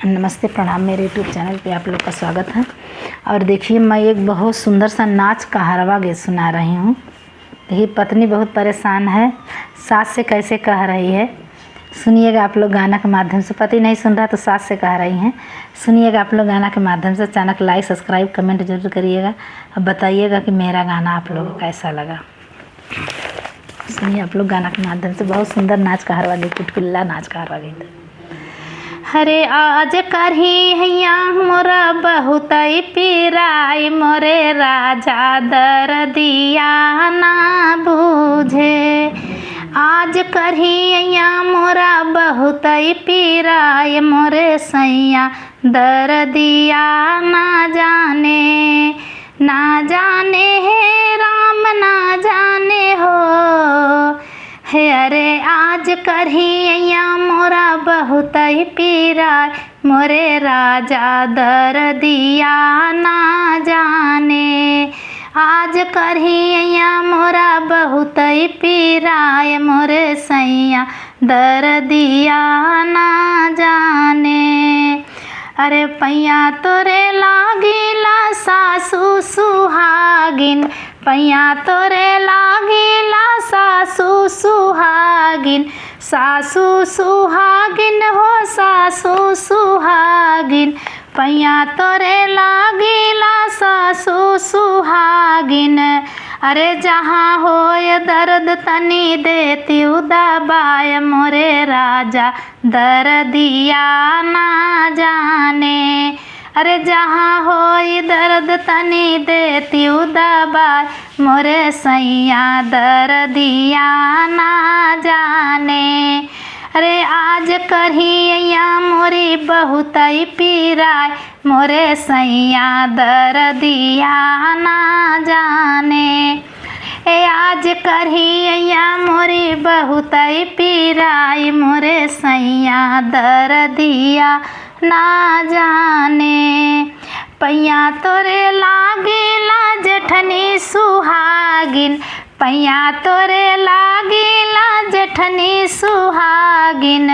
नमस्ते प्रणाम। मेरे यूट्यूब चैनल पे आप लोग का स्वागत है। और देखिए, मैं एक बहुत सुंदर सा नाच का हरवा गीत सुना रही हूँ। देखिए, पत्नी बहुत परेशान है, सास से कैसे कह रही है। सुनिएगा आप लोग गाना के माध्यम से। पति नहीं सुन रहा तो सास से कह रही हैं। सुनिएगा आप लोग गाना के माध्यम से। चैनल को लाइक सब्सक्राइब कमेंट जरूर करिएगा और बताइएगा कि मेरा गाना आप लोगों को कैसा लगा। सुनिए आप लोग गाना के माध्यम से। बहुत सुंदर नाच का हरवा गीत, चुटकुला नाच का हरवा गीत। हरे आज करही हैया मोरा बहुत पीराई, मोरे राजा दर्दिया ना बूझे। आज करही हैया मोरा बहुत पीराई, मोरे सैया दर्दिया ना जाने हे राम ना जाने हो। हे अरे आज करही मोरा बहुत पीराय, मोरे राजा दर्दिया ना जाने। आज करही मोरा बहुत पीराय, मोरे सैया दर्दिया ना जाने। अरे पैया तोरे लागिला सासू सुहागिन, पैया तोरे लागिला सासू सुहागिन। सासू सुहागिन हो सासू सुहागिन, पैया तोरे लागिला सासू सुहागिन। अरे जहाँ होय दर्द तनी देती दबाय, मोरे राजा दर्दिया ना जाने। अरे जहाँ होई दर्द तनी देती दबाय, मोरे सैया दर्दिया ना जाने। अरे आज करही मोरी बहुत पीराय, मोरे सैया दर्दिया ना जाने। आज करही मोरी बहुत पीराय, मोरे सैया दर्दिया ना जाने। पैया तोरे लागिला जेठनी सुहागिन, पैया तोरे लागिला जेठनी सुहागिन।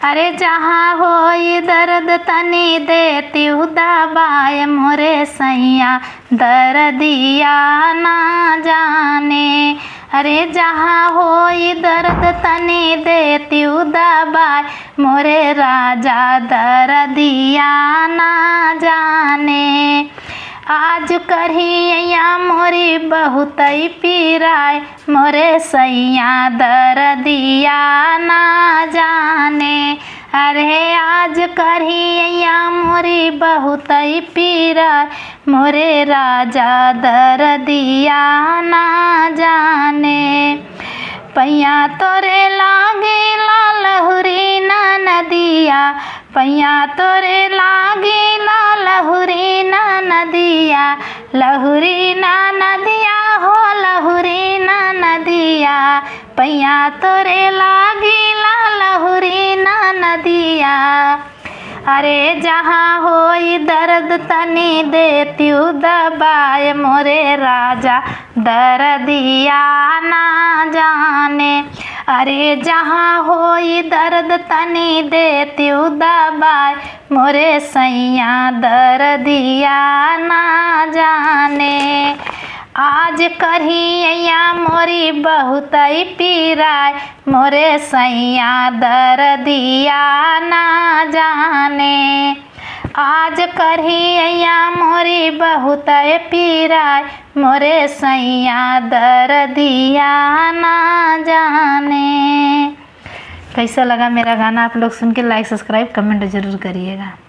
अरे जहाँ होई दर्द तनी देती दबाय, मोरे सैया दर्दिया ना जाने। अरे जहाँ होई दर्द तनी देती दबाय, मोरे राजा दर्दिया ना जाने। आज करही मोरी बहुत पीराय, मोरे सैया दर्दिया ना जाने। अरे आज करही मोरी बहुत पीराय, मोरे राजा दर्दिया ना जाने। पैया तोरे लागिला लहुरी ना नदिया, पैया तोरे लागिला लहुरी ना नदिया। लहुरी ना नदिया हो लहुरी ना नदिया, पैया तोरे लागिला लहुरी ना नदिया। अरे जहाँ होई दर्द तनी देती दबाय, मोरे राजा दर्दिया ना जाने। अरे जहाँ होई दर्द तनी देती दबाय, मोरे सैया दर्दिया ना जाने। आज करही मोरी बहुत पीराय, मोरे सैया दर्दिया ना जाने। आज करही मोरी बहुत पीराय, मोरे सैया दर्दिया ना जाने। कैसा लगा मेरा गाना आप लोग सुन के लाइक सब्सक्राइब कमेंट जरूर करिएगा।